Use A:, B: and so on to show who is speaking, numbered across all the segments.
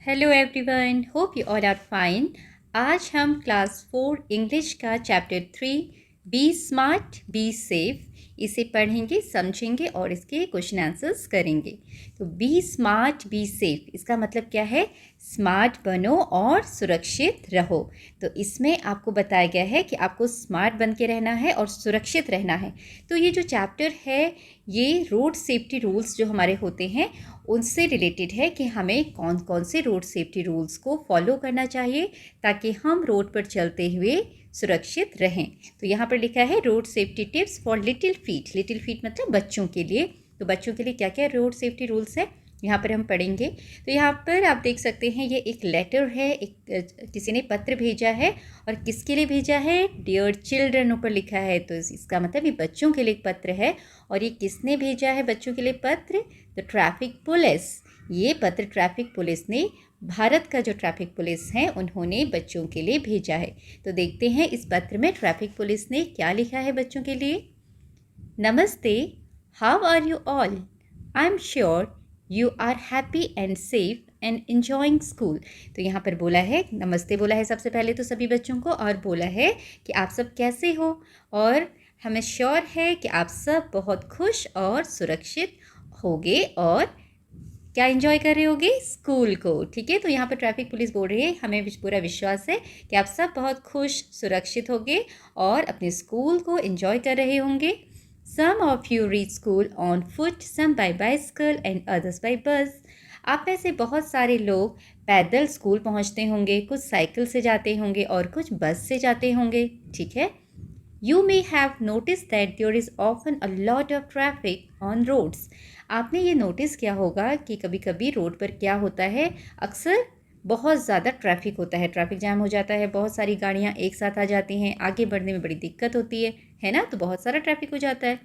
A: Hello everyone, hope you all are fine. आज हम class 4 English का chapter 3 be smart be safe इसे पढ़ेंगे, समझेंगे और इसके क्वेश्चन आंसर्स करेंगे। तो बी स्मार्ट बी सेफ इसका मतलब क्या है? स्मार्ट बनो और सुरक्षित रहो। तो इसमें आपको बताया गया है कि आपको स्मार्ट बन के रहना है और सुरक्षित रहना है। तो ये जो चैप्टर है ये रोड सेफ्टी रूल्स जो हमारे होते हैं उनसे रिलेटेड है कि हमें कौन कौन से रोड सेफ्टी रूल्स को फॉलो करना चाहिए ताकि हम रोड पर चलते हुए सुरक्षित रहें। तो यहाँ पर लिखा है road safety tips for little feet. Little feet मतलब बच्चों के लिए। तो बच्चों के लिए क्या क्या रोड सेफ्टी रूल्स है यहाँ पर हम पढ़ेंगे। तो यहाँ पर आप देख सकते हैं ये एक लेटर है, एक किसी ने पत्र भेजा है और किसके लिए भेजा है? डियर चिल्ड्रन ऊपर लिखा है। तो इसका मतलब ये बच्चों के लिए एक पत्र है। और ये किसने भेजा है बच्चों के लिए पत्र? तो ट्रैफिक पुलिस। ये पत्र ट्रैफिक पुलिस ने, भारत का जो ट्रैफिक पुलिस है उन्होंने बच्चों के लिए भेजा है। तो देखते हैं इस पत्र में ट्रैफिक पुलिस ने क्या लिखा है बच्चों के लिए। नमस्ते, how are you all? I am sure you are happy and safe and enjoying school. तो यहाँ पर बोला है, नमस्ते बोला है सबसे पहले तो सभी बच्चों को, और बोला है कि आप सब कैसे हो और हमें श्योर है कि आप सब बहुत खुश और सुरक्षित होगे और क्या एंजॉय कर रहे होगे? स्कूल को। ठीक है, तो यहाँ पर ट्रैफिक पुलिस बोल रही है हमें पूरा विश्वास है कि आप सब बहुत खुश सुरक्षित होंगे और अपने स्कूल को एंजॉय कर रहे होंगे। Some of you reach school on foot, some by bicycle and others by bus. आप में से बहुत सारे लोग पैदल स्कूल पहुंचते होंगे, कुछ साइकिल से जाते होंगे और कुछ बस से जाते होंगे। ठीक है। You may have noticed that there is often a lot of traffic on roads. आपने ये नोटिस किया होगा कि कभी कभी रोड पर क्या होता है, अक्सर बहुत ज़्यादा ट्रैफिक होता है, ट्रैफिक जाम हो जाता है, बहुत सारी गाड़ियाँ एक साथ आ जाती हैं, आगे बढ़ने में बड़ी दिक्कत होती है ना? तो बहुत सारा ट्रैफिक हो जाता है।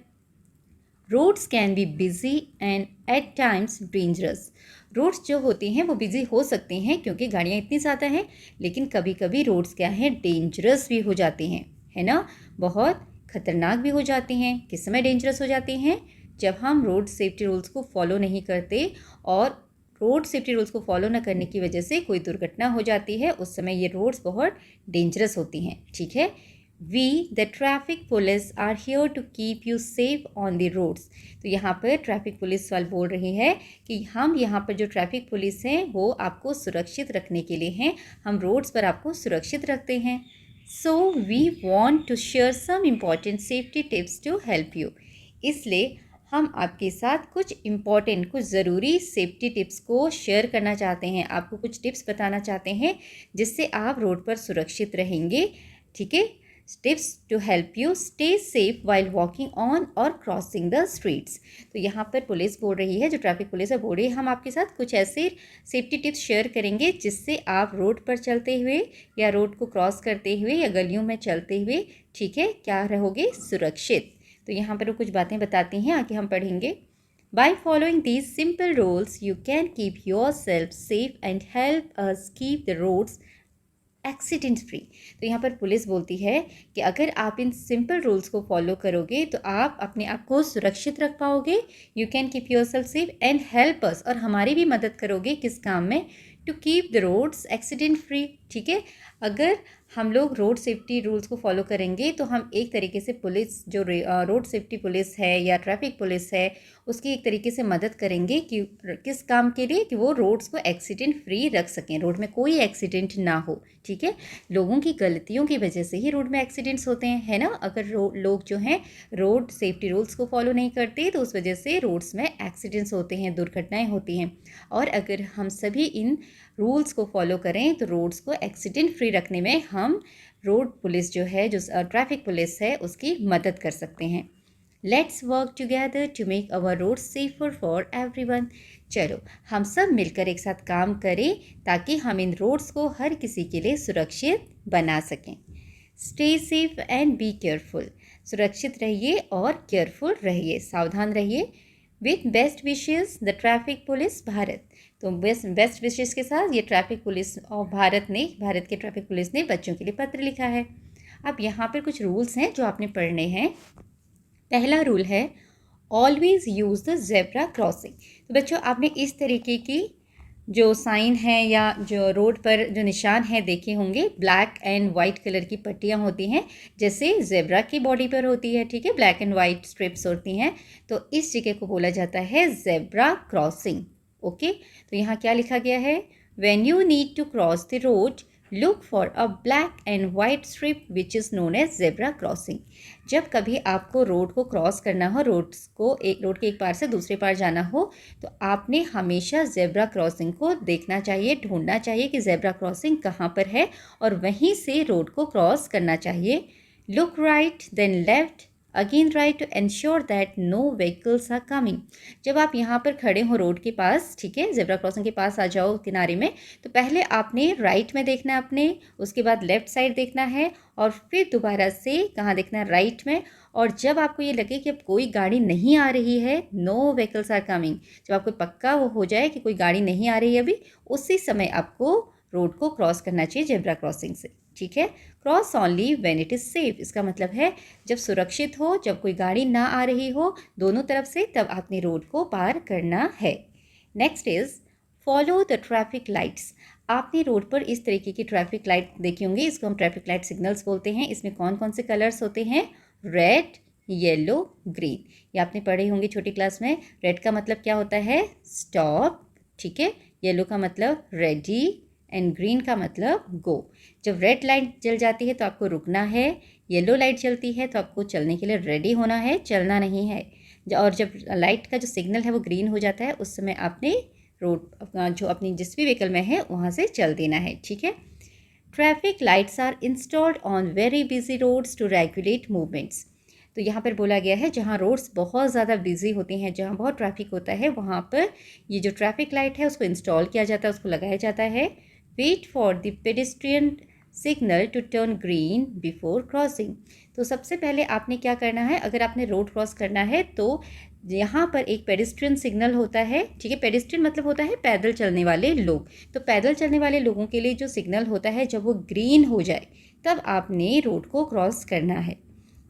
A: Roads can be busy and at times dangerous. Roads जो होती हैं वो बिजी हो सकती हैं क्योंकि गाड़ियाँ इतनी ज़्यादा हैं, लेकिन कभी कभी रोड्स क्या हैं, डेंजरस भी हो जाती हैं, है ना? बहुत खतरनाक भी हो जाती हैं। किस समय डेंजरस हो जाती हैं? जब हम रोड सेफ्टी रूल्स को फॉलो नहीं करते और रोड सेफ्टी रूल्स को फॉलो न करने की वजह से कोई दुर्घटना हो जाती है, उस समय ये रोड्स बहुत डेंजरस होती हैं। ठीक है। We the traffic police are here to keep you safe on the roads. तो यहाँ पर ट्रैफिक पुलिस वाले बोल रही है कि हम यहाँ पर जो ट्रैफिक पुलिस हैं वो आपको सुरक्षित रखने के लिए हैं, हम रोड्स पर आपको सुरक्षित रखते हैं। So we want to share some important safety tips to help you. इसलिए हम आपके साथ कुछ इम्पॉर्टेंट, कुछ ज़रूरी सेफ्टी टिप्स को शेयर करना चाहते हैं, आपको कुछ टिप्स बताना चाहते हैं जिससे आप रोड पर सुरक्षित रहेंगे। ठीक है। Tips to help you stay safe while walking on और क्रॉसिंग द स्ट्रीट्स। तो यहाँ पर पुलिस बोल रही है, जो ट्रैफिक पुलिस है बोल रही है, हम आपके साथ कुछ ऐसे सेफ्टी टिप्स शेयर करेंगे जिससे आप रोड पर चलते हुए या रोड को क्रॉस करते हुए या गलियों में चलते हुए, ठीक है, क्या रहोगे? सुरक्षित। तो यहाँ पर वो कुछ बातें बताती हैं, आगे हम पढ़ेंगे। By following these simple rules, you can keep yourself safe and help us keep the roads accident free. तो यहाँ पर पुलिस बोलती है कि अगर आप इन सिंपल रूल्स को फॉलो करोगे तो आप अपने आप को सुरक्षित रख पाओगे। You can keep yourself safe and help us, और हमारी भी मदद करोगे किस काम में? To keep the roads accident free. ठीक है। अगर हम लोग रोड सेफ्टी रूल्स को फॉलो करेंगे तो हम एक तरीके से पुलिस, जो रोड सेफ्टी पुलिस है या ट्रैफिक पुलिस है, उसकी एक तरीके से मदद करेंगे कि किस काम के लिए? कि वो रोड्स को एक्सीडेंट फ्री रख सकें, रोड में कोई एक्सीडेंट ना हो। ठीक है। लोगों की गलतियों की वजह से ही रोड में एक्सीडेंट्स होते हैं, है ना? अगर लोग जो हैं रोड सेफ्टी रूल्स को फॉलो नहीं करते तो उस वजह से रोड्स में एक्सीडेंट्स होते हैं, दुर्घटनाएं होती हैं। और अगर हम सभी इन रूल्स को फॉलो करें तो रोड्स को एक्सीडेंट फ्री रखने में हम रोड पुलिस जो है, जो ट्रैफिक पुलिस है, उसकी मदद कर सकते हैं। Let's work together to make our road safer for everyone. चलो हम सब मिलकर एक साथ काम करें ताकि हम इन रोड्स को हर किसी के लिए सुरक्षित बना सकें। Stay safe and be careful. सुरक्षित रहिए और केयरफुल रहिए, सावधान रहिए। With best wishes the traffic police Bharat. तो बेस्ट विशेज़ के साथ ये ट्रैफिक पुलिस और भारत के ट्रैफिक पुलिस ने बच्चों के लिए पत्र लिखा है। अब यहाँ पर कुछ रूल्स हैं जो आपने पढ़ने हैं। पहला रूल है always use the zebra crossing. तो बच्चों आपने इस तरीके की जो साइन है या जो रोड पर जो निशान है देखे होंगे, ब्लैक एंड वाइट कलर की पट्टियाँ होती हैं, जैसे जेब्रा की बॉडी पर होती है, ठीक है, ब्लैक एंड वाइट स्ट्रिप्स होती हैं। तो इस जगह को बोला जाता है जेब्रा क्रॉसिंग। ओके, तो यहाँ क्या लिखा गया है, when you need to cross the road look for a black and white strip which is known as zebra crossing. जब कभी आपको रोड को क्रॉस करना हो, रोड के एक पार से दूसरे पार जाना हो, तो आपने हमेशा जेब्रा क्रॉसिंग को देखना चाहिए, ढूंढना चाहिए कि जेब्रा क्रॉसिंग कहाँ पर है और वहीं से रोड को क्रॉस करना चाहिए। Look right then left again right to ensure that no vehicles are coming. जब आप यहाँ पर खड़े हो रोड के पास, ठीक है, जेब्रा क्रॉसिंग के पास आ जाओ किनारे में, तो पहले आपने राइट में देखना है अपने, उसके बाद लेफ्ट साइड देखना है और फिर दोबारा से कहाँ देखना है, राइट में। और जब आपको ये लगे कि अब कोई गाड़ी नहीं आ रही है, नो व्हीकल्स आर कमिंग, जब आपको पक्का वो हो जाए कि कोई गाड़ी नहीं आ रही है अभी, उसी समय आपको रोड को क्रॉस करना चाहिए जेब्रा क्रॉसिंग से, ठीक है। Cross only when it is safe, इसका मतलब है जब सुरक्षित हो, जब कोई गाड़ी ना आ रही हो दोनों तरफ से, तब आपने रोड को पार करना है। Next is follow the traffic lights. आपने रोड पर इस तरीके की ट्रैफिक लाइट देखी होंगी, इसको हम ट्रैफिक लाइट सिग्नल्स बोलते हैं। इसमें कौन कौन से कलर्स होते हैं, रेड, येलो, ग्रीन। ये आपने पढ़े होंगे छोटी क्लास में। रेड का मतलब क्या होता है, स्टॉप, ठीक है, येलो का मतलब रेडी एंड ग्रीन का मतलब गो। जब रेड लाइट जल जाती है तो आपको रुकना है, येलो लाइट जलती है तो आपको चलने के लिए रेडी होना है, चलना नहीं है। और जब लाइट का जो सिग्नल है वो ग्रीन हो जाता है, उस समय आपने रोड जो अपनी जिस भी व्हीकल में है वहाँ से चल देना है, ठीक है। Traffic lights are installed on very busy roads to regulate movements. तो यहाँ पर बोला गया है जहाँ रोड्स बहुत ज़्यादा बिजी होती हैं, जहाँ बहुत ट्रैफिक होता है, वहाँ पर ये जो ट्रैफिक लाइट है उसको इंस्टॉल किया जाता है, उसको लगाया जाता है। Wait for the pedestrian signal to turn green before crossing. तो सबसे पहले आपने क्या करना है, अगर आपने रोड क्रॉस करना है तो यहाँ पर एक पेडेस्ट्रियन सिग्नल होता है, ठीक है, पेडेस्ट्रियन मतलब होता है पैदल चलने वाले लोग। तो पैदल चलने वाले लोगों के लिए जो सिग्नल होता है, जब वो ग्रीन हो जाए तब आपने रोड को क्रॉस करना है।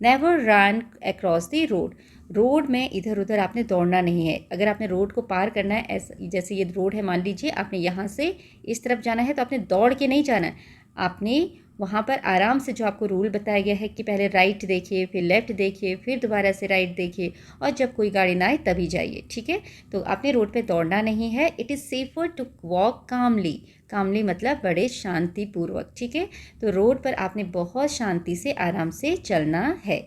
A: Never run across the road. Road में इधर उधर आपने दौड़ना नहीं है। अगर आपने रोड को पार करना है, ऐसा जैसे ये रोड है मान लीजिए, आपने यहाँ से इस तरफ जाना है तो आपने दौड़ के नहीं जाना है, आपने वहाँ पर आराम से, जो आपको रूल बताया गया है कि पहले राइट देखिए, फिर लेफ़्ट देखिए, फिर दोबारा से राइट देखिए और जब कोई गाड़ी ना आए तभी जाइए, ठीक है। तो आपने रोड पे दौड़ना नहीं है। It is safer to walk calmly. Calmly मतलब बड़े शांतिपूर्वक, ठीक है। तो रोड पर आपने बहुत शांति से आराम से चलना है।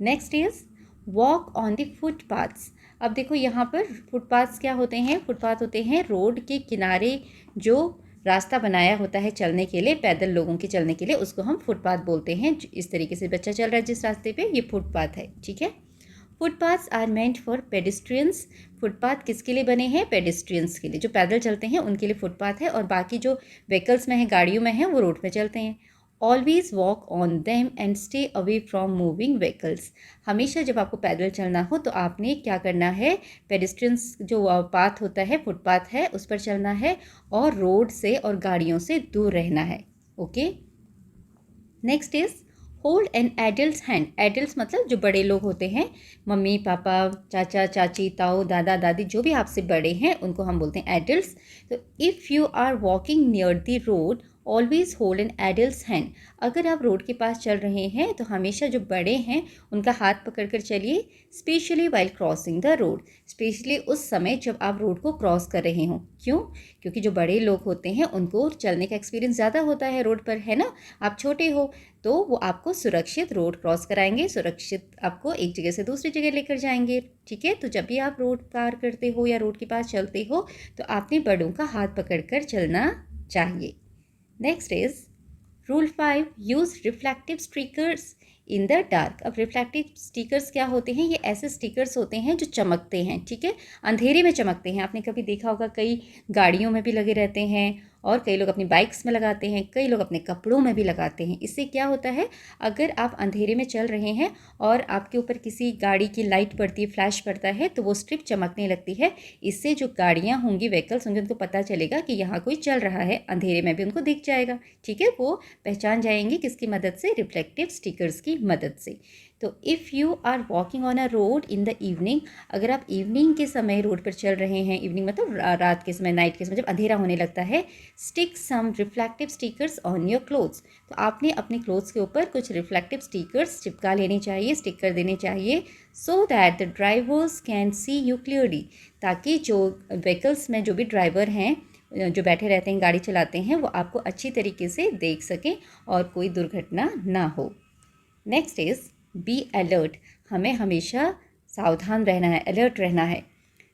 A: Next is walk on the footpaths. अब देखो यहाँ पर फुटपाथ्स क्या होते हैं, फुटपाथ होते हैं रोड के किनारे जो रास्ता बनाया होता है चलने के लिए, पैदल लोगों के चलने के लिए, उसको हम फुटपाथ बोलते हैं। इस तरीके से बच्चा चल रहा है जिस रास्ते पे, ये फुटपाथ है, ठीक है। Footpaths are meant for pedestrians. Footpath किसके लिए बने हैं, पेडिस्ट्रियंस के लिए, जो पैदल चलते हैं उनके लिए फुटपाथ है, और बाकी जो व्हीकल्स में हैं, गाड़ियों में हैं, वो रोड पे चलते हैं। Always walk on them and stay away from moving vehicles. हमेशा जब आपको पैदल चलना हो तो आपने क्या करना है, पेडिस्ट्रियंस जो पाथ होता है, फुटपाथ है, उस पर चलना है और रोड से और गाड़ियों से दूर रहना है। Okay, next is hold an adult hand. Adult मतलब जो बड़े लोग होते हैं, मम्मी पापा, चाचा चाची, ताऊ दादा दादी, जो भी आपसे बड़े हैं उनको हम बोलते हैं एडल्ट्स। तो if you are walking near the road always hold an adult's hand. अगर आप रोड के पास चल रहे हैं तो हमेशा जो बड़े हैं उनका हाथ पकड़कर चलिए, specially while crossing the road. Specially उस समय जब आप रोड को क्रॉस कर रहे हों। क्यों? क्योंकि जो बड़े लोग होते हैं उनको चलने का एक्सपीरियंस ज़्यादा होता है रोड पर, है ना। आप छोटे हो तो वो आपको सुरक्षित रोड क्रॉस कराएंगे, सुरक्षित आपको एक जगह से दूसरी जगह लेकर जाएंगे, ठीक है। तो जब भी आप रोड पार करते हो या रोड के पास चलते हो तो आपने बड़ों का हाथ पकड़कर चलना चाहिए। Next is rule 5, use reflective stickers in the dark. अब रिफ्लेक्टिव स्टिकर्स क्या होते हैं, ये ऐसे स्टिकर्स होते हैं जो चमकते हैं, ठीक है, अंधेरे में चमकते हैं। आपने कभी देखा होगा, कई गाड़ियों में भी लगे रहते हैं और कई लोग अपनी बाइक्स में लगाते हैं, कई लोग अपने कपड़ों में भी लगाते हैं। इससे क्या होता है, अगर आप अंधेरे में चल रहे हैं और आपके ऊपर किसी गाड़ी की लाइट पड़ती है, फ्लैश पड़ता है, तो वो स्ट्रिप चमकने लगती है। इससे जो गाड़ियाँ होंगी, व्हीकल्स होंगे, उनको पता चलेगा कि यहाँ कोई चल रहा है, अंधेरे में भी उनको दिख जाएगा, ठीक है। वो पहचान जाएंगे किसकी मदद से, रिफ्लेक्टिव स्टिकर्स की मदद से। तो if you are walking on a road in the evening, अगर आप इवनिंग के समय रोड पर चल रहे हैं, इवनिंग मतलब रात के समय, नाइट के समय, जब अंधेरा होने लगता है, stick some reflective stickers on your clothes, तो आपने अपने क्लोथ्स के ऊपर कुछ रिफ्लेक्टिव स्टिकर्स चिपका लेनी चाहिए, स्टिक कर देने चाहिए, so that the drivers can see you clearly, ताकि जो व्हीकल्स में जो भी ड्राइवर हैं, जो बैठे रहते हैं, गाड़ी चलाते हैं, वो आपको अच्छी तरीके से देख सकें और कोई दुर्घटना ना हो। नेक्स्ट इज़ बी अलर्ट, हमें हमेशा सावधान रहना है, अलर्ट रहना है।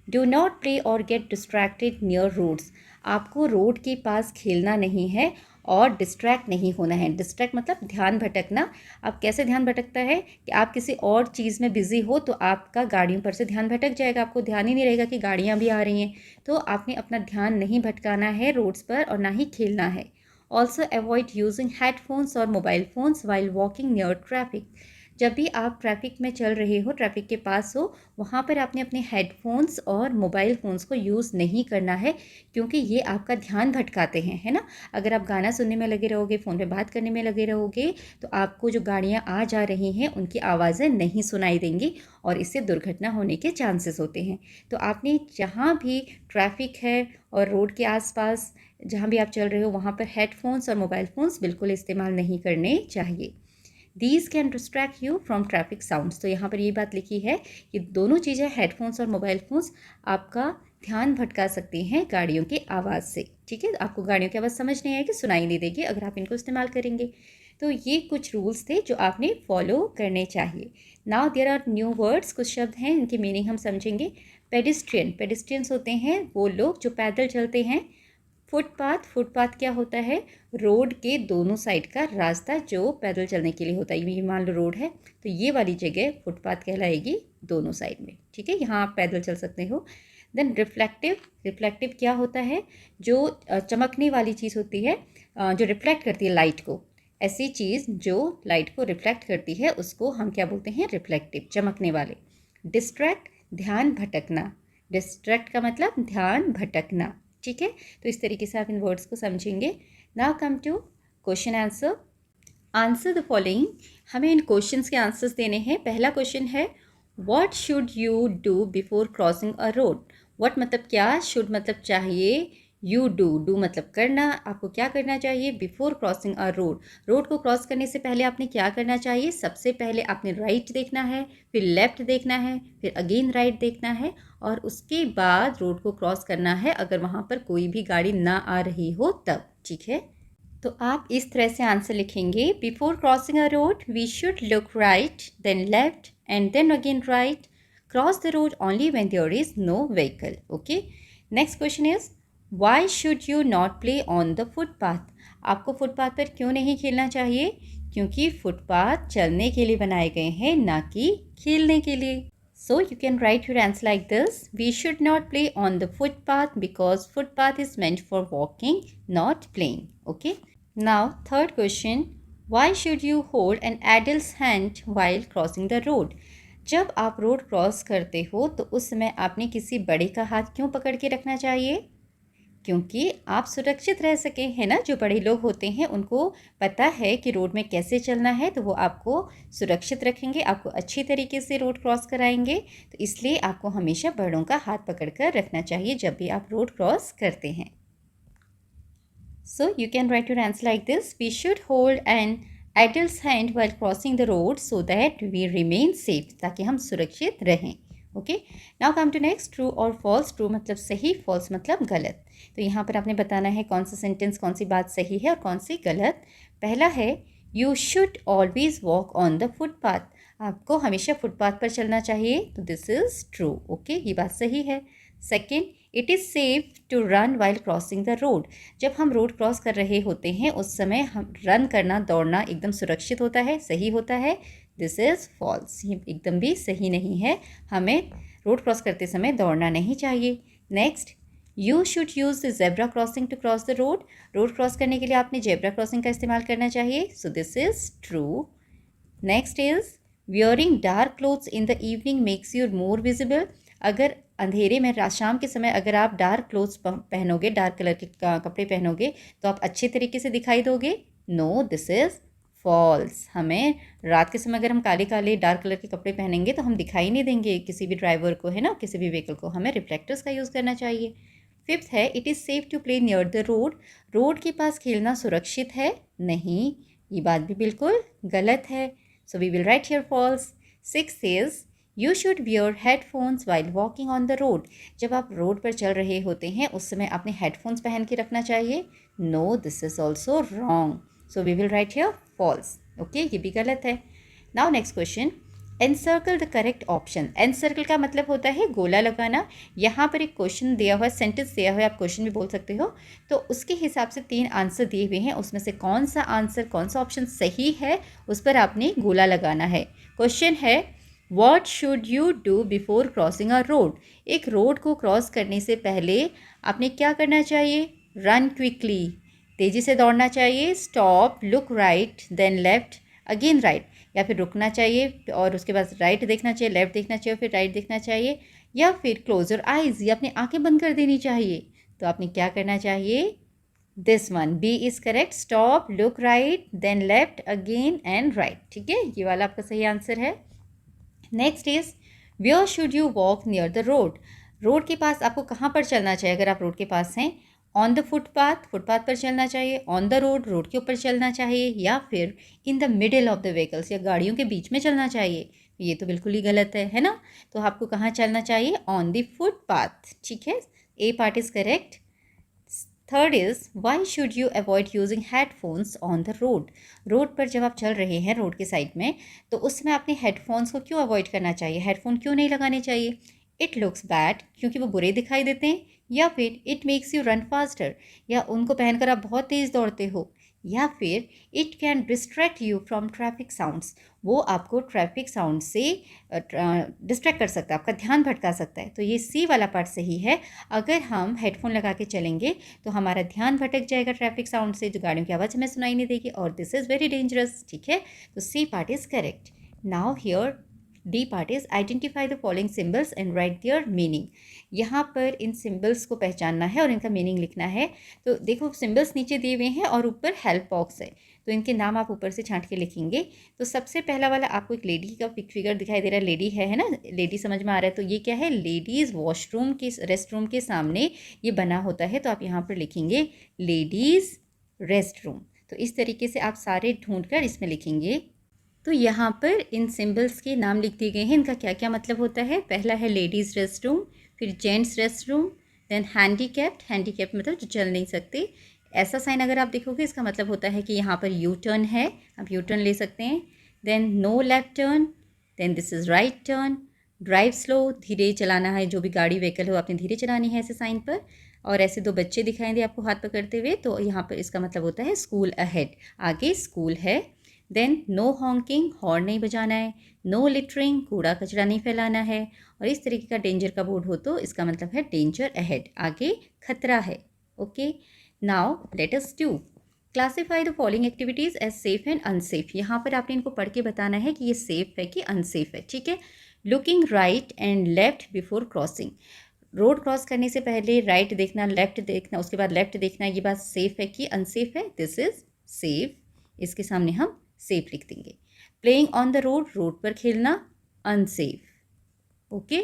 A: डू नॉट प्ले और गेट डिस्ट्रैक्टेड नियर रोड्स, आपको रोड के पास खेलना नहीं है और डिस्ट्रैक्ट नहीं होना है। डिस्ट्रैक्ट मतलब ध्यान भटकना। अब कैसे ध्यान भटकता है कि आप किसी और चीज़ में बिज़ी हो तो आपका गाड़ियों पर से ध्यान भटक जाएगा, आपको ध्यान ही नहीं रहेगा कि गाड़ियाँ भी आ रही हैं। तो आपने अपना ध्यान नहीं भटकाना है रोड्स पर और ना ही खेलना है। ऑल्सो अवॉइड यूजिंग हेडफोन्स और mobile phones while walking near traffic, जब भी आप ट्रैफिक में चल रहे हो, ट्रैफिक के पास हो, वहाँ पर आपने अपने हेडफोन्स और मोबाइल फ़ोन्स को यूज़ नहीं करना है, क्योंकि ये आपका ध्यान भटकाते हैं, है ना। अगर आप गाना सुनने में लगे रहोगे, फ़ोन पे बात करने में लगे रहोगे, तो आपको जो गाड़ियाँ आ जा रही हैं उनकी आवाज़ें नहीं सुनाई देंगी और इससे दुर्घटना होने के चांसेस होते हैं। तो आपने जहाँ भी ट्रैफिक है और रोड के आसपास जहाँ भी आप चल रहे हो, वहाँ पर हेडफोन्स और मोबाइल फ़ोन्स बिल्कुल इस्तेमाल नहीं करने चाहिए। These can distract you from traffic sounds, तो यहाँ पर ये बात लिखी है कि दोनों चीज़ें, हेडफोन्स और मोबाइल फ़ोन्स, आपका ध्यान भटका सकती हैं गाड़ियों की आवाज़ से। ठीक है, आपको गाड़ियों की आवाज़ समझ नहीं आएगी, सुनाई नहीं देगी अगर आप इनको इस्तेमाल करेंगे। तो ये कुछ रूल्स थे जो आपने फॉलो करने चाहिए। Now there are new words, कुछ शब्द हैं, इनकी मीनिंग हम समझेंगे। पेडिस्ट्रियन, पेडिस्ट्रियंस होते हैं वो लोग जो पैदल चलते हैं। फुटपाथ, फुटपाथ क्या होता है, रोड के दोनों साइड का रास्ता जो पैदल चलने के लिए होता है। ये मान लो रोड है तो ये वाली जगह फुटपाथ कहलाएगी, दोनों साइड में। ठीक है, यहाँ आप पैदल चल सकते हो। देन रिफ्लेक्टिव, रिफ्लेक्टिव क्या होता है, जो चमकने वाली चीज़ होती है, जो रिफ्लेक्ट करती है लाइट को, ऐसी चीज़ जो लाइट को रिफ्लेक्ट करती है उसको हम क्या बोलते हैं, रिफ्लेक्टिव, चमकने वाले। डिस्ट्रैक्ट, ध्यान भटकना, डिस्ट्रैक्ट का मतलब ध्यान भटकना। ठीक है, तो इस तरीके से आप इन वर्ड्स को समझेंगे। Now come to question answer. Answer the following, हमें इन क्वेश्चंस के आंसर्स देने हैं। पहला क्वेश्चन है what should you do before crossing a road. What मतलब क्या, शुड मतलब चाहिए, यू डू मतलब करना, आपको क्या करना चाहिए before crossing a road. Road को क्रॉस करने से पहले आपने क्या करना चाहिए, सबसे पहले आपने राइट देखना है, फिर लेफ़्ट देखना है, फिर अगेन राइट देखना है और उसके बाद रोड को क्रॉस करना है अगर वहाँ पर कोई भी गाड़ी ना आ रही हो तब। ठीक है, तो आप इस तरह से आंसर लिखेंगे। Before crossing a road we should look right, then left and then again right, cross the road only when there is no vehicle. Okay, next question is why should you not play on the footpath. आपको footpath पर क्यों नहीं खेलना चाहिए, क्योंकि footpath चलने के लिए बनाए गए हैं, ना कि खेलने के लिए। So you can write your answer like this. We should not play on the footpath because footpath is meant for walking, not playing. Okay. Now third question. Why should you hold an adult's hand while crossing the road? जब आप road cross करते हो तो उस समय आपने किसी बड़े का हाथ क्यों पकड़ के रखना चाहिए, क्योंकि आप सुरक्षित रह सकें, है ना। जो बड़े लोग होते हैं उनको पता है कि रोड में कैसे चलना है, तो वो आपको सुरक्षित रखेंगे, आपको अच्छी तरीके से रोड क्रॉस कराएंगे। तो इसलिए आपको हमेशा बड़ों का हाथ पकड़कर रखना चाहिए जब भी आप रोड क्रॉस करते हैं। So you can write your answer like this, we should hold an adult's hand while crossing the road so that we remain safe, ताकि हम सुरक्षित रहें। Okay, now come to next, true और false. True मतलब सही, false मतलब गलत। तो यहाँ पर आपने बताना है कौन सा सेंटेंस, कौन सी बात सही है और कौन सी गलत। पहला है you should always walk on the footpath, आपको हमेशा फुटपाथ पर चलना चाहिए, तो दिस इज़ ट्रू। ओके, ये बात सही है। Second, it is safe to run while crossing the road, जब हम रोड क्रॉस कर रहे होते हैं उस समय हम रन करना, दौड़ना एकदम सुरक्षित होता है, सही होता है। दिस इज़ फॉल्स, ये एकदम भी सही नहीं है, हमें रोड क्रॉस करते समय दौड़ना नहीं चाहिए। Next, you should use the zebra crossing to cross the road, road cross करने के लिए आपने जेब्रा क्रॉसिंग का इस्तेमाल करना चाहिए, सो this is true. Next is wearing dark clothes in the evening makes you more visible, अगर अंधेरे में शाम के समय अगर आप डार्क क्लोथ्स पहनोगे, डार्क कलर के कपड़े पहनोगे तो आप अच्छे तरीके से दिखाई दोगे। No, this is false. हमें रात के समय अगर हम काले काले डार्क कलर के कपड़े पहनेंगे तो हम दिखाई नहीं देंगे किसी भी ड्राइवर को, है ना, किसी भी व्हीकल को। हमें रिफ्लेक्टर्स का यूज़ करना चाहिए। फिफ्थ है it is safe to play near the road. Road के पास खेलना सुरक्षित है? नहीं, ये बात भी बिल्कुल गलत है। So we will write here false. Six is you should wear headphones while walking on the road. जब आप रोड पर चल रहे होते हैं उस समय आपने हेडफोन्स पहन के रखना चाहिए। No, this is also wrong. So we will write here false. Okay, ये भी गलत है। Now next question, encircle the correct option. Encircle का मतलब होता है गोला लगाना। यहाँ पर एक क्वेश्चन दिया हुआ है, सेंटेंस दिया हुआ है, आप क्वेश्चन भी बोल सकते हो। तो उसके हिसाब से 3 आंसर दिए हुए हैं, उसमें से कौन सा आंसर, कौन सा ऑप्शन सही है उस पर आपने गोला लगाना है। क्वेश्चन है what should you do before crossing a road. एक रोड को क्रॉस करने से पहले आपने क्या करना चाहिए? रन क्विकली, तेज़ी से दौड़ना चाहिए। Stop, look right then left again right, या फिर रुकना चाहिए और उसके बाद राइट देखना चाहिए, लेफ्ट देखना चाहिए, फिर राइट देखना चाहिए, या फिर क्लोज योर आइज, या अपनी आंखें बंद कर देनी चाहिए। तो आपने क्या करना चाहिए? This one, B is correct. Stop, look right then left again and right. ठीक है, ये वाला आपका सही आंसर है। Next is where should you walk near the road. Road के पास आपको कहाँ पर चलना चाहिए? अगर आप रोड के पास हैं, ऑन द फुटपाथ, फुटपाथ पर चलना चाहिए, ऑन द रोड, रोड के ऊपर चलना चाहिए, या फिर in the middle of the vehicles, या गाड़ियों के बीच में चलना चाहिए। ये तो बिल्कुल ही गलत है ना। तो आपको कहाँ चलना चाहिए? On the footpath. ठीक है, a part is correct. Third is why should you avoid using headphones on the road. Road पर जब आप चल रहे हैं रोड के साइड में, तो उस समय अपने हेडफोन्स को क्यों अवॉइड करना चाहिए? हेडफोन क्यों नहीं लगाने चाहिए? इट लुक्स बैड, क्योंकि वो बुरे दिखाई देते हैं, या फिर it makes you run faster, या उनको पहनकर आप बहुत तेज़ दौड़ते हो, या फिर it can distract you from traffic sounds, वो आपको ट्रैफिक साउंड से डिस्ट्रैक्ट कर सकता है, आपका ध्यान भटका सकता है। तो ये सी वाला पार्ट सही है। अगर हम हेडफोन लगा के चलेंगे तो हमारा ध्यान भटक जाएगा ट्रैफिक साउंड से, जो गाड़ियों की आवाज़ हमें सुनाई नहीं देगी, और दिस इज़ वेरी डेंजरस। ठीक है, तो C part is correct. Now here D part is identify the following symbols and write their meaning. यहाँ पर इन सिम्बल्स को पहचानना है और इनका मीनिंग लिखना है। तो देखो, सिम्बल्स नीचे दिए हुए हैं और ऊपर हेल्प बॉक्स है, तो इनके नाम आप ऊपर से छांट के लिखेंगे। तो सबसे पहला वाला आपको एक लेडी का फिगर दिखाई दे रहा है, लेडी है ना, लेडी समझ में आ रहा है। तो ये क्या है? लेडीज़ वॉशरूम के, रेस्ट रूम के सामने ये बना होता है, तो आप यहाँ पर लिखेंगे लेडीज़ रेस्ट रूम। तो इस तरीके से आप सारे ढूंढ कर इसमें लिखेंगे। तो यहाँ पर इन सिंबल्स के नाम लिख दिए गए हैं, इनका क्या क्या मतलब होता है। पहला है लेडीज़ रेस्ट रूम, फिर gents rest room, then handicapped, handicapped मतलब जो चल नहीं सकते। ऐसा साइन अगर आप देखोगे इसका मतलब होता है कि यहाँ पर यू टर्न है, आप यू टर्न ले सकते हैं। Then no left turn, then this is right turn. Drive slow, धीरे चलाना है, जो भी गाड़ी व्हीकल हो आपने धीरे चलानी है ऐसे साइन पर। और ऐसे 2 बच्चे दिखाई दे आपको हाथ पकड़ते हुए, तो यहाँ पर इसका मतलब होता है स्कूल अहेड, आगे स्कूल है। देन नो हॉन्किंग, हॉर्न नहीं बजाना है। नो लिटरिंग, कूड़ा कचरा नहीं फैलाना है। और इस तरीके का डेंजर का बोर्ड हो तो इसका मतलब है डेंजर अहेड, आगे खतरा है। Okay, now let us do classify the following activities as safe and unsafe. यहाँ पर आपने इनको पढ़ के बताना है कि ये सेफ है कि अनसेफ है। ठीक है, looking right and left before crossing. Road cross करने से पहले राइट देखना, लेफ्ट देखना, उसके बाद लेफ्ट देखना, ये बात सेफ है कि अनसेफ है? दिस इज सेफ, इसके सामने हम सेफ लिख देंगे। Playing on the road, road पर खेलना, unsafe. Okay,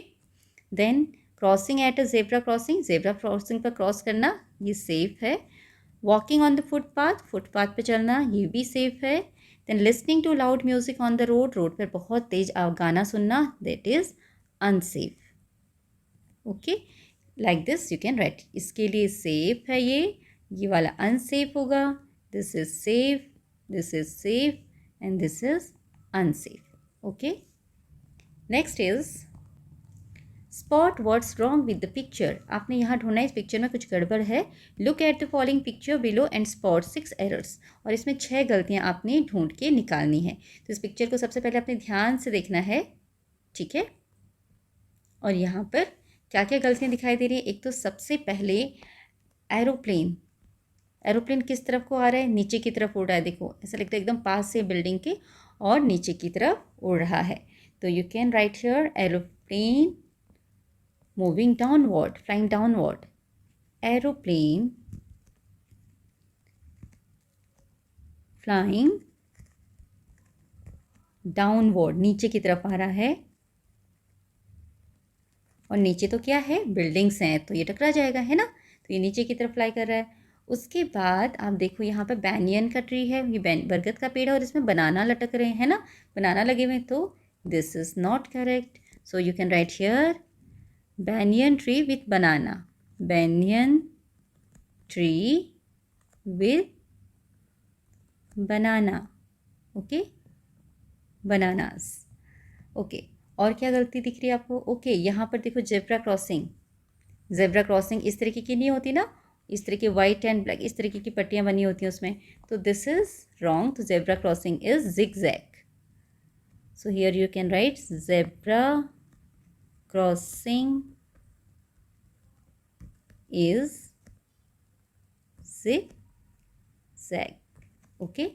A: then crossing at a zebra crossing, zebra crossing पर क्रॉस करना, ये सेफ है। Walking on the footpath, footpath पर चलना, ये भी सेफ है। Then listening to loud music on the road, road पर बहुत तेज गाना सुनना, that is unsafe. Okay, like this you can write. इसके लिए सेफ है ये वाला अनसेफ होगा। This is safe, this is safe, and this is unsafe. Okay, next is spot what's wrong with the picture। आपने यहाँ ढूंढना है इस पिक्चर में कुछ गड़बड़ है। look at the following picture below and spot 6 errors। और इसमें 6 गलतियाँ आपने ढूंढ के निकालनी है। तो इस पिक्चर को सबसे पहले आपने ध्यान से देखना है। ठीक है, और यहाँ पर क्या क्या गलतियाँ दिखाई दे रही है। एक तो सबसे पहले एरोप्लेन, एरोप्लेन किस तरफ को आ रहा है? नीचे की तरफ उड़ रहा है। देखो, ऐसा लगता है एकदम पास से बिल्डिंग के और नीचे की तरफ उड़ रहा है। तो you can write here aeroplane moving downward, flying downward. Aeroplane flying downward, नीचे की तरफ आ रहा है, और नीचे तो क्या है, बिल्डिंग्स हैं, तो ये टकरा जाएगा, है ना। तो ये नीचे की तरफ फ्लाई कर रहा है। उसके बाद आप देखो यहाँ पर बैनियन का ट्री है, ये बरगद का पेड़ है, और इसमें बनाना लटक रहे हैं ना, बनाना लगे हुए हैं, तो this is not correct. So you can write here banyan tree with banana, banyan tree with banana, okay, bananas, okay। और क्या गलती दिख रही है आपको? ओके यहाँ पर देखो जेब्रा क्रॉसिंग, जेब्रा क्रॉसिंग इस तरीके की नहीं होती ना, इस तरह की वाइट एंड ब्लैक इस तरीके की पट्टियाँ बनी होती हैं उसमें, तो दिस इज रॉन्ग। तो zebra crossing is zigzag, so here you can write zebra crossing is zigzag, okay.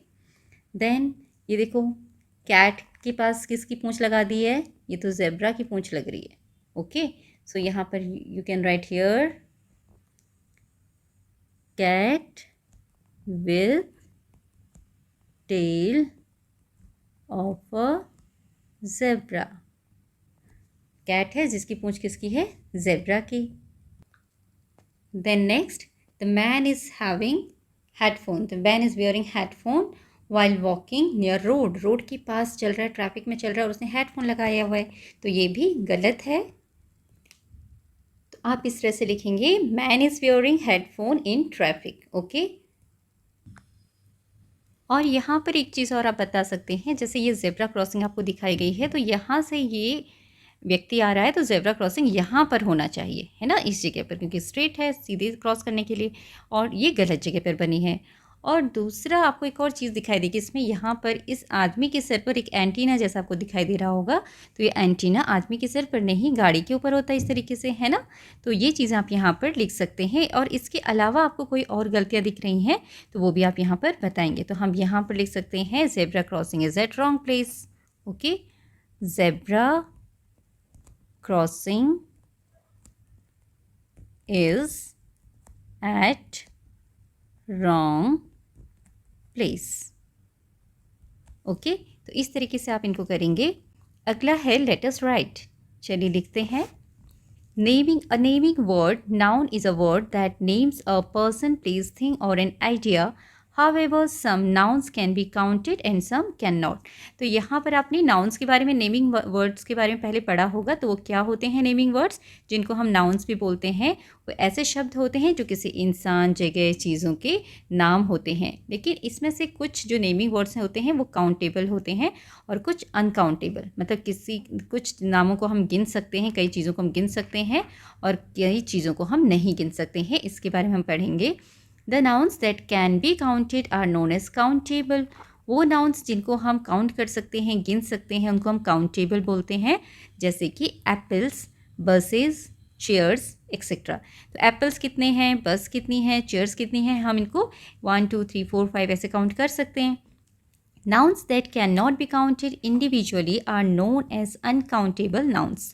A: Then ये देखो कैट के पास किसकी पूंछ लगा दी है, ये तो जेब्रा की पूंछ लग रही है, ओके। सो यहाँ पर you can write here cat with tail of a zebra, cat है जिसकी पूंछ किसकी है, जेब्रा की। Then next, the man is having headphone. The man is wearing headphone while walking near road. Road के पास चल रहा है, ट्रैफिक में चल रहा है और उसने हेडफोन लगाया हुआ है, तो ये भी गलत है। तो आप इस तरह से लिखेंगे man is wearing headphone in traffic, okay. और यहाँ पर एक चीज़ और आप बता सकते हैं, जैसे ये जेब्रा क्रॉसिंग आपको दिखाई गई है, तो यहाँ से ये व्यक्ति आ रहा है तो जेब्रा क्रॉसिंग यहाँ पर होना चाहिए, है ना, इस जगह पर, क्योंकि स्ट्रेट है सीधे क्रॉस करने के लिए, और ये गलत जगह पर बनी है। और दूसरा आपको एक और चीज़ दिखाई देगी इसमें, यहाँ पर इस आदमी के सिर पर एक एंटीना जैसा आपको दिखाई दे रहा होगा, तो ये एंटीना आदमी के सिर पर नहीं गाड़ी के ऊपर होता है इस तरीके से, है ना। तो ये चीज़ आप यहाँ पर लिख सकते हैं, और इसके अलावा आपको कोई और गलतियाँ दिख रही हैं तो वो भी आप यहाँ पर बताएंगे। तो हम यहाँ पर लिख सकते हैं zebra crossing is at wrong place, okay. Zebra crossing is at wrong place, okay. तो इस तरीके से आप इनको करेंगे। अगला है लेट अस राइट, चलिए लिखते हैं। Naming, a naming word, noun is a word that names a person, place, thing और an idea. However, some nouns can be counted and some cannot. तो यहाँ पर आपने नाउन्स के बारे में, नेमिंग वर्ड्स के बारे में पहले पढ़ा होगा, तो वो क्या होते हैं नेमिंग वर्ड्स, जिनको हम नाउन्स भी बोलते हैं। वो ऐसे शब्द होते हैं जो किसी इंसान, जगह, चीज़ों के नाम होते हैं, लेकिन इसमें से कुछ जो नेमिंग वर्ड्स होते हैं वो काउंटेबल होते हैं और कुछ अनकाउंटेबल, मतलब कुछ नामों को हम गिन सकते हैं, कई चीज़ों को हम गिन सकते हैं और कई चीज़ों को हम नहीं गिन सकते हैं। इसके बारे में हम पढ़ेंगे। The nouns that can be counted are known as countable. वो नाउन्स जिनको हम काउंट कर सकते हैं, गिन सकते हैं, उनको हम काउंटेबल बोलते हैं, जैसे कि एप्पल्स, बसेस, चेयर्स एक्सेट्रा। तो एप्पल्स कितने हैं, बस कितनी है, चेयर्स कितनी हैं, हम इनको 1 2 3 4 5 ऐसे काउंट कर सकते हैं। Nouns that cannot be counted individually are known as uncountable nouns.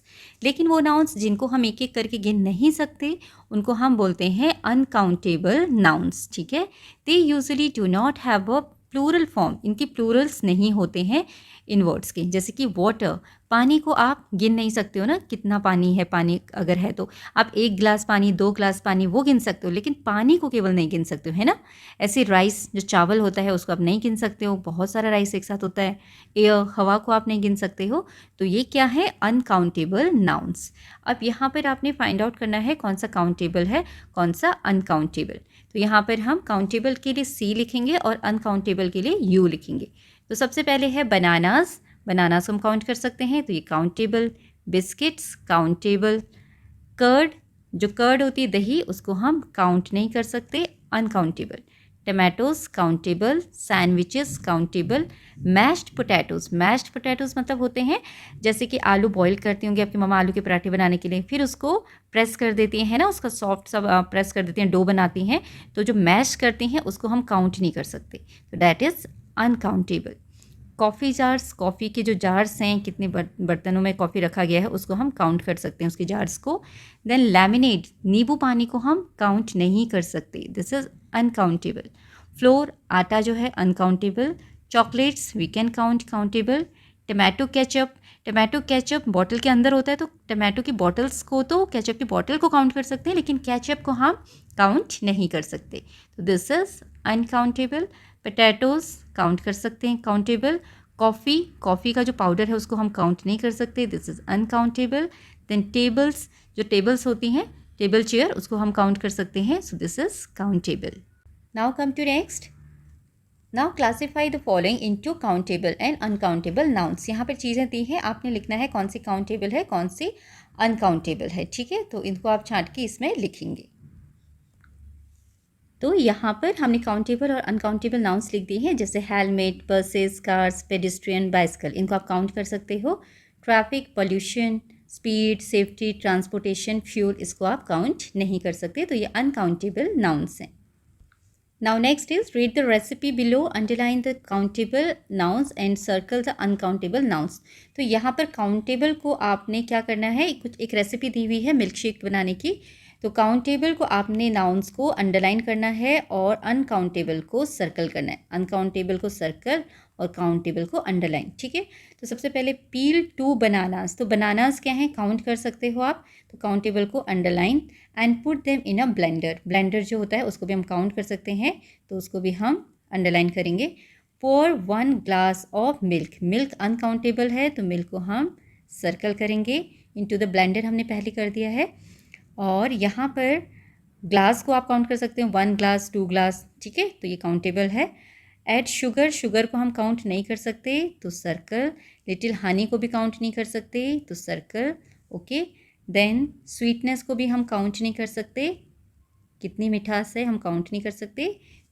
A: लेकिन वो nouns जिनको हम एक एक करके गिन नहीं सकते उनको हम बोलते हैं uncountable nouns, ठीक है। They usually do not have a plural form. इनकी plurals नहीं होते हैं इन वर्ड्स के, जैसे कि वाटर, पानी को आप गिन नहीं सकते हो ना, कितना पानी है, पानी अगर है तो आप 1 गिलास पानी, 2 गिलास पानी वो गिन सकते हो, लेकिन पानी को केवल नहीं गिन सकते हो, है ना। ऐसे राइस, जो चावल होता है उसको आप नहीं गिन सकते हो, बहुत सारा राइस एक साथ होता है। एयर, हवा को आप नहीं गिन सकते हो। तो ये क्या है, अनकाउंटेबल नाउन्स। अब यहाँ पर आपने फाइंड आउट करना है कौन सा काउंटेबल है, कौन सा अनकाउंटेबल। तो यहाँ पर हम काउंटेबल के लिए सी लिखेंगे और अनकाउंटेबल के लिए यू लिखेंगे। तो सबसे पहले है बनानास, बनानास हम काउंट कर सकते हैं, तो ये काउंटेबल। Biscuits countable. कर्ड, जो कर्ड होती है दही, उसको हम काउंट नहीं कर सकते, uncountable. Tomatoes countable. Sandwiches countable. Mashed potatoes, mashed potatoes मतलब होते हैं जैसे कि आलू बॉईल करती होंगी आपकी मम्मा आलू के पराठे बनाने के लिए, फिर उसको प्रेस कर देती हैं, है ना, उसका सॉफ्ट सा प्रेस कर देती हैं, डो बनाती हैं, तो जो मैश करती हैं उसको हम काउंट नहीं कर सकते, तो that is uncountable. Coffee jars, coffee के जो जार्स हैं, कितने बर्तनों में कॉफ़ी रखा गया है उसको हम काउंट कर सकते हैं, उसके जार्स को। देन लेमनेड, नींबू पानी को हम काउंट नहीं कर सकते, दिस इज़ अनकाउंटेबल। फ्लोर, आटा जो है, uncountable. Chocolates we can count, countable. Tomato ketchup bottle के अंदर होता है, तो टमाटो की बॉटल्स को तो केचप की बॉटल को काउंट कर सकते हैं, लेकिन केचप को हम काउंट नहीं कर सकते, तो this is uncountable. Potatoes count कर सकते हैं, काउंटेबल। कॉफ़ी का जो पाउडर है उसको हम काउंट नहीं कर सकते, this is uncountable. Then tables होती हैं, टेबल चेयर, उसको हम काउंट कर सकते हैं, so this is countable. Now come to next. Now classify the following into countable and uncountable nouns. यहाँ पर चीज़ें दी हैं, आपने लिखना है कौन सी काउंटेबल है, कौन सी अनकाउंटेबल है, ठीक है। तो इनको आप छांट के इसमें लिखेंगे। तो यहाँ पर हमने काउंटेबल और अनकाउंटेबल नाउन्स लिख दिए हैं, जैसे helmet, buses, cars, pedestrian, bicycle, इनको आप काउंट कर सकते हो। Traffic, pollution, speed, safety, transportation, fuel, इसको आप काउंट नहीं कर सकते, तो ये अनकाउंटेबल नाउन्स हैं। Now next is read the recipe below, underline the countable nouns and circle the uncountable nouns। तो यहाँ पर काउंटेबल को आपने क्या करना है, कुछ एक रेसिपी दी हुई है मिल्क शेक बनाने की, तो काउंटेबल को आपने नाउन्स को अंडरलाइन करना है और अनकाउंटेबल को सर्कल करना है। अनकाउंटेबल को सर्कल और काउंटेबल को अंडरलाइन, ठीक है। तो सबसे पहले पील 2 बनानास, तो बनानास क्या हैं, काउंट कर सकते हो आप, तो काउंटेबल को underline. And put them in a blender जो होता है उसको भी हम काउंट कर सकते हैं, तो उसको भी हम अंडरलाइन करेंगे। पोर 1 ग्लास ऑफ मिल्क अनकाउंटेबल है, तो मिल्क को हम सर्कल करेंगे। इनटू द ब्लेंडर हमने पहले कर दिया है। और यहाँ पर ग्लास को आप काउंट कर सकते हो, 1 ग्लास, 2 ग्लास, ठीक है, तो ये काउंटेबल है। ऐड शुगर को हम काउंट नहीं कर सकते, तो सर्कल। लिटिल हनी को भी काउंट नहीं कर सकते, तो सर्कल, ओके। देन स्वीटनेस को भी हम काउंट नहीं कर सकते, कितनी मिठास है हम काउंट नहीं कर सकते,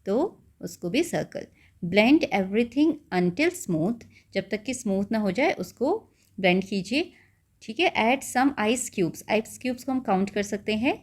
A: तो उसको भी circle. Blend everything until smooth, जब तक कि स्मूथ ना हो जाए उसको ब्लेंड कीजिए, ठीक है। ऐड सम आइस क्यूब्स को हम काउंट कर सकते हैं,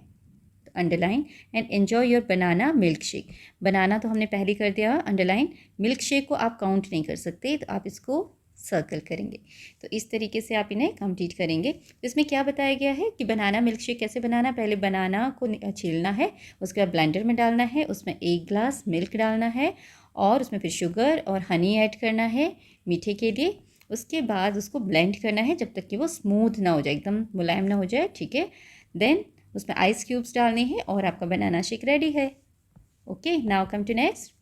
A: underline. And enjoy your banana milk shake, banana तो हमने पहले कर दिया अंडरलाइन, मिल्क शेक को आप काउंट नहीं कर सकते, तो आप इसको सर्कल करेंगे। तो इस तरीके से आप इन्हें कंप्लीट करेंगे। इसमें क्या बताया गया है कि बनाना मिल्क शेक कैसे बनाना, पहले बनाना को छीलना है, उसके बाद ब्लेंडर में डालना है, उसमें 1 ग्लास मिल्क डालना है और उसमें फिर शुगर और हनी ऐड करना है मीठे के लिए। उसके बाद उसको ब्लेंड करना है जब तक कि वो स्मूथ ना हो जाए, एकदम मुलायम ना हो जाए, ठीक है। देन उसमें आइस क्यूब्स डालने हैं और आपका बनाना शेक रेडी है। Okay, now come to next.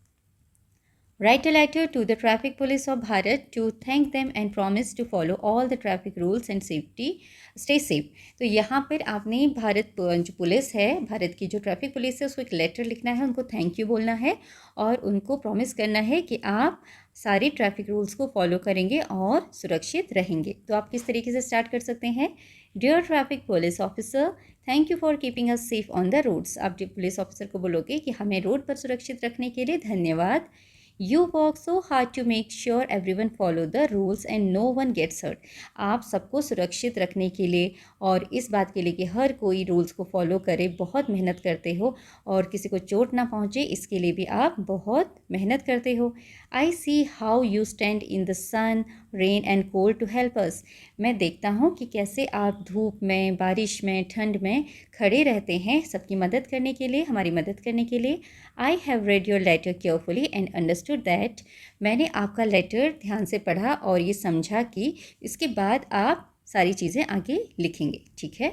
A: Write a letter to the Traffic Police of Bharat to thank them and promise to follow all the traffic rules and stay safe। तो यहाँ पर आपने भारत जो police है, भारत की जो traffic police है, उसको एक लेटर लिखना है, उनको थैंक यू बोलना है और उनको प्रॉमिस करना है कि आप सारे ट्रैफिक रूल्स को फॉलो करेंगे और सुरक्षित रहेंगे। तो आप किस तरीके से स्टार्ट कर सकते हैं, dear traffic police officer, thank you for keeping us safe on the roads. आप पुलिस ऑफिसर को बोलोगे कि हमें रोड पर सुरक्षित रखने के लिए धन्यवाद। You work so hard to make sure everyone follow the rules and no one gets hurt। आप सबको सुरक्षित रखने के लिए और इस बात के लिए कि हर कोई रूल्स को फॉलो करे बहुत मेहनत करते हो और किसी को चोट ना पहुँचे, इसके लिए भी आप बहुत मेहनत करते हो। I see how you stand in the sun, rain and cold to help us। मैं देखता हूँ कि कैसे आप धूप में, बारिश में, ठंड में खड़े रहते हैं सबकी मदद करने के लिए, हमारी मदद करने के लिए। I have read your letter carefully and understood that। मैंने आपका लेटर ध्यान से पढ़ा और ये समझा कि इसके बाद आप सारी चीज़ें आगे लिखेंगे, ठीक है।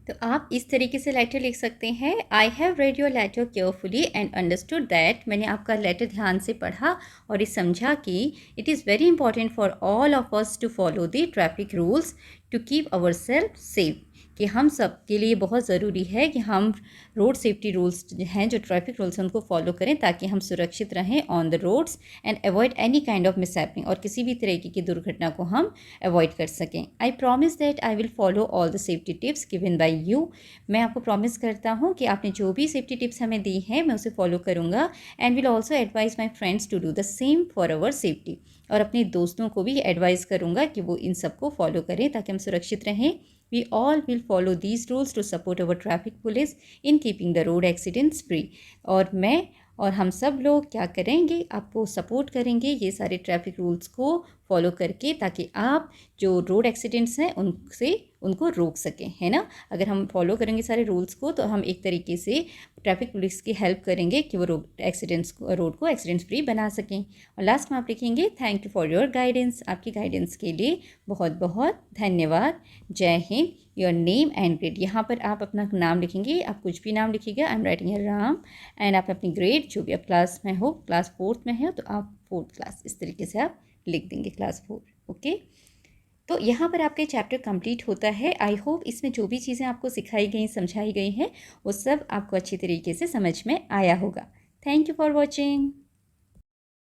A: तो आप इस तरीके से लेटर लिख सकते हैं, I have read your letter carefully and understood that. मैंने आपका लेटर ध्यान से पढ़ा और ये समझा कि it is very important for all of us to follow the traffic rules to keep ourself safe, कि हम सब के लिए बहुत ज़रूरी है कि हम रोड सेफ्टी रूल्स हैं, जो ट्रैफिक रूल्स हैं, उनको फॉलो करें ताकि हम सुरक्षित रहें on the roads and avoid any kind of mishappening, और किसी भी तरीके की दुर्घटना को हम अवॉइड कर सकें। I promise that I will follow all the safety tips given by you. मैं आपको प्रॉमिस करता हूँ कि आपने जो भी सेफ्टी टिप्स हमें दी हैं मैं उसे फॉलो करूँगा and will also advise my friends to do the same for our safety. और अपने दोस्तों को भी एडवाइस करूँगा कि वो इन सबको फॉलो करें ताकि हम सुरक्षित रहें। We all will follow these rules to support our traffic police in keeping the road accidents free। और मैं और हम सब लोग क्या करेंगे, आपको सपोर्ट करेंगे ये सारे ट्रैफिक रूल्स को फॉलो करके, ताकि आप जो रोड एक्सीडेंट्स हैं उनको रोक सकें, है ना। अगर हम फॉलो करेंगे सारे रूल्स को तो हम एक तरीके से ट्रैफिक पुलिस की हेल्प करेंगे कि वो रोड को एक्सीडेंट्स फ्री बना सकें। और लास्ट में आप लिखेंगे thank you for your guidance. आपकी गाइडेंस के लिए बहुत बहुत धन्यवाद। जय Hind. Your name and grade, यहाँ पर आप अपना नाम लिखेंगे, आप कुछ भी नाम लिखिएगा। I am writing here Ram. And आप अपनी ग्रेड जो भी आप क्लास में हो, क्लास 4th में हो तो आप 4th क्लास, इस तरीके से आप लिख देंगे क्लास 4। ओके, तो यहाँ पर आपका चैप्टर कंप्लीट होता है। आई होप इसमें जो भी चीज़ें आपको सिखाई गई, समझाई गई हैं, वो सब आपको अच्छी तरीके से समझ में आया होगा। Thank you for watching.